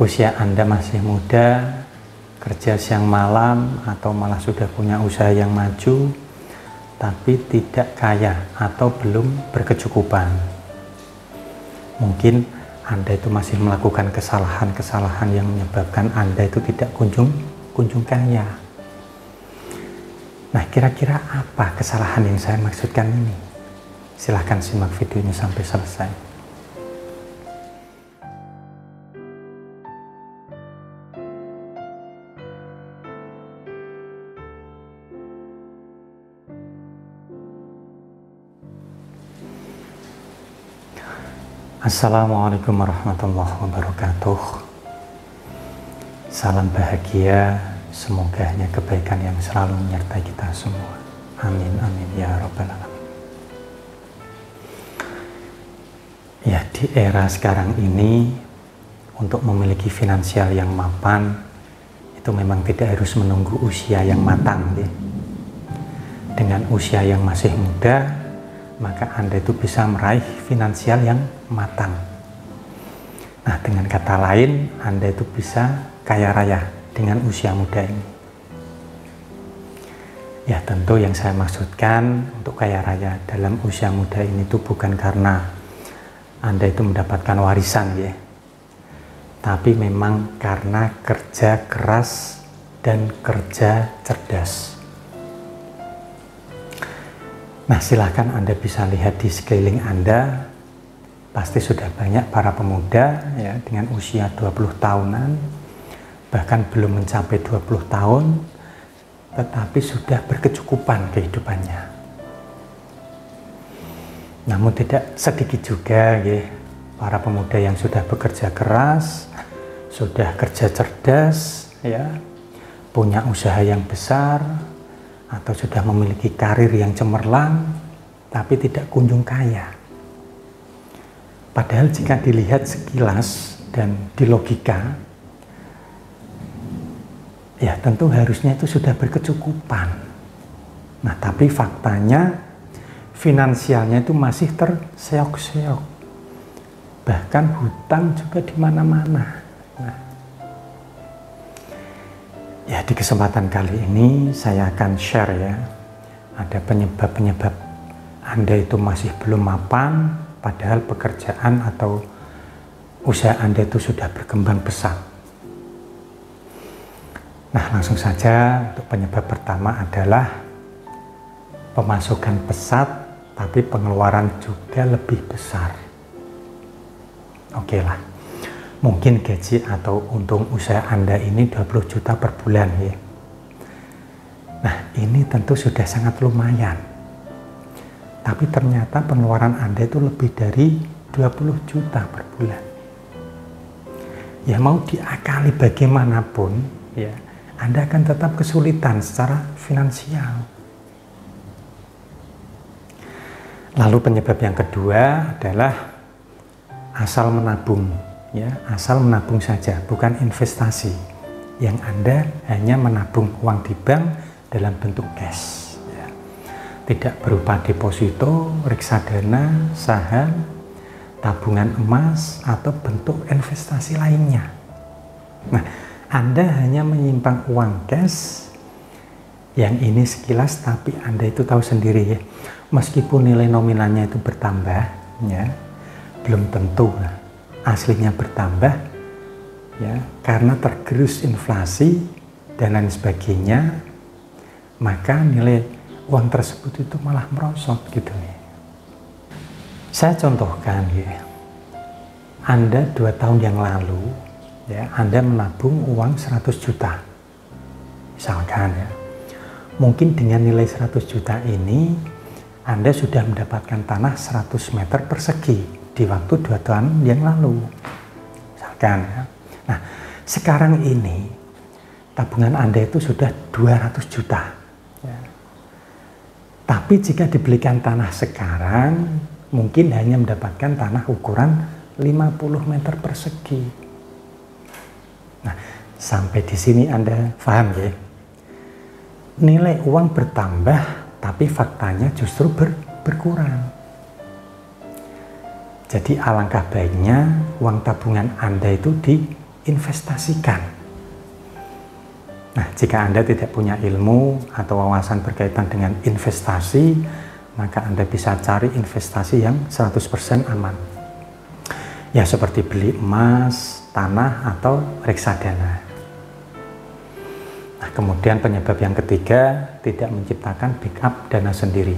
usia Anda masih muda, kerja siang malam, atau malah sudah punya usaha yang maju, tapi tidak kaya atau belum berkecukupan. Mungkin Anda itu masih melakukan kesalahan-kesalahan yang menyebabkan Anda itu tidak kunjung kaya. Nah, kira-kira apa kesalahan yang saya maksudkan ini? Silahkan simak video ini sampai selesai. Assalamualaikum warahmatullahi wabarakatuh. Salam bahagia, semoga hanya kebaikan yang selalu menyertai kita semua. Amin, amin, ya rabbal alamin. Ya, di era sekarang ini, untuk memiliki finansial yang mapan, itu memang tidak harus menunggu usia yang matang. Ya. Dengan usia yang masih muda, maka Anda itu bisa meraih finansial yang matang. Nah, dengan kata lain, Anda itu bisa kaya raya dengan usia muda ini. Ya, tentu yang saya maksudkan untuk kaya raya dalam usia muda ini itu bukan karena Anda itu mendapatkan warisan, ya. Tapi memang karena kerja keras dan kerja cerdas. Nah, silahkan Anda bisa lihat di sekeliling Anda, pasti sudah banyak para pemuda ya dengan usia 20 tahunan, bahkan belum mencapai 20 tahun, tetapi sudah berkecukupan kehidupannya. Namun tidak sedikit juga ya, para pemuda yang sudah bekerja keras, sudah kerja cerdas, ya, punya usaha yang besar, atau sudah memiliki karir yang cemerlang, tapi tidak kunjung kaya. Padahal jika dilihat sekilas dan di logika, ya tentu harusnya itu sudah berkecukupan. Nah, tapi faktanya finansialnya itu masih terseok-seok. Bahkan hutang juga di mana-mana. Nah, ya, di kesempatan kali ini saya akan share ya, ada penyebab-penyebab Anda itu masih belum mapan, padahal pekerjaan atau usaha Anda itu sudah berkembang pesat. Nah, langsung saja untuk penyebab pertama adalah pemasukan pesat, tapi pengeluaran juga lebih besar. Oke lah. Mungkin gaji atau untung usaha Anda ini 20 juta per bulan ya. Nah, ini tentu sudah sangat lumayan. Tapi ternyata pengeluaran Anda itu lebih dari 20 juta per bulan. Ya, mau diakali bagaimanapun ya, Anda akan tetap kesulitan secara finansial. Lalu penyebab yang kedua adalah asal menabung. Ya, asal menabung saja, bukan investasi. Yang Anda hanya menabung uang di bank dalam bentuk cash. Ya. Tidak berupa deposito, reksadana, saham, tabungan emas, atau bentuk investasi lainnya. Nah, Anda hanya menyimpan uang cash. Yang ini sekilas, tapi Anda itu tahu sendiri ya. Meskipun nilai nominalnya itu bertambah, ya, belum tentu aslinya bertambah ya, karena tergerus inflasi dan lain sebagainya, maka nilai uang tersebut itu malah merosot gitu ya. Saya contohkan ya, Anda 2 tahun yang lalu ya, Anda menabung uang 100 juta misalkan ya, mungkin dengan nilai 100 juta ini Anda sudah mendapatkan tanah 100 meter persegi di waktu 2 tahun yang lalu misalkan ya. Nah, sekarang ini tabungan Anda itu sudah 200 juta ya. Tapi jika dibelikan tanah sekarang, mungkin hanya mendapatkan tanah ukuran 50 meter persegi. Nah, sampai di sini Anda paham ya, nilai uang bertambah tapi faktanya justru berkurang. Jadi alangkah baiknya uang tabungan Anda itu investasikan. Nah, jika Anda tidak punya ilmu atau wawasan berkaitan dengan investasi, maka Anda bisa cari investasi yang 100% aman. Ya, seperti beli emas, tanah, atau reksadana. Nah, kemudian penyebab yang ketiga, tidak menciptakan backup dana sendiri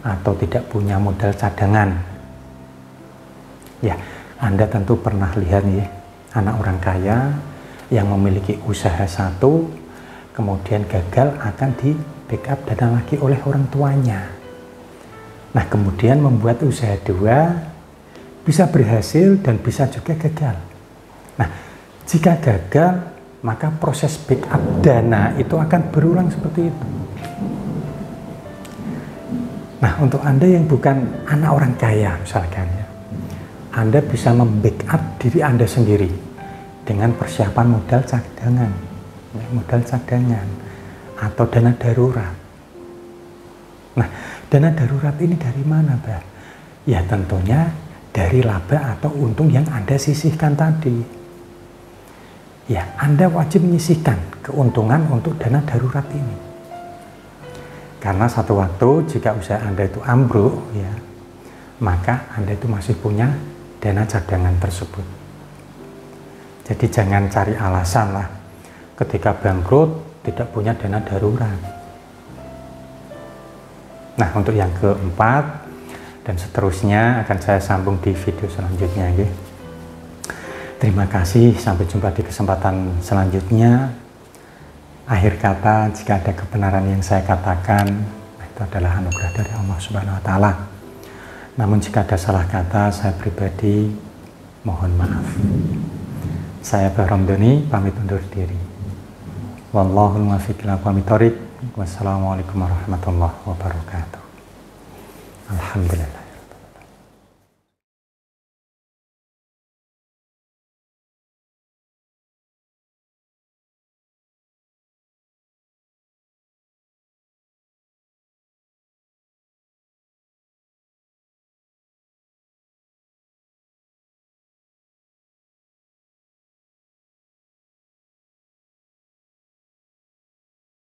atau tidak punya modal cadangan. Ya, Anda tentu pernah lihat ya, anak orang kaya yang memiliki usaha satu, kemudian gagal akan di backup dana lagi oleh orang tuanya. Nah, kemudian membuat usaha dua, bisa berhasil dan bisa juga gagal. Nah, jika gagal, maka proses backup dana itu akan berulang seperti itu. Nah, untuk Anda yang bukan anak orang kaya misalkan ya, Anda bisa membackup diri Anda sendiri dengan persiapan modal cadangan, atau dana darurat. Nah, dana darurat ini dari mana, Mbak? Ya tentunya dari laba atau untung yang Anda sisihkan tadi. Ya, Anda wajib menyisihkan keuntungan untuk dana darurat ini. Karena satu waktu jika usaha Anda itu ambruk, ya, maka Anda itu masih punya dana cadangan tersebut. Jadi jangan cari alasan lah ketika bangkrut tidak punya dana darurat. Nah, untuk yang keempat dan seterusnya akan saya sambung di video selanjutnya ya. Terima kasih, sampai jumpa di kesempatan selanjutnya. Akhir kata, jika ada kebenaran yang saya katakan, itu adalah anugerah dari Allah Subhanahu wa Ta'ala. Namun jika ada salah kata, saya pribadi mohon maaf. Saya Bahram Doni, pamit undur diri. Wallahul muwaffiq ila aqwamit thoriq. Wassalamualaikum warahmatullahi wabarakatuh. Alhamdulillah.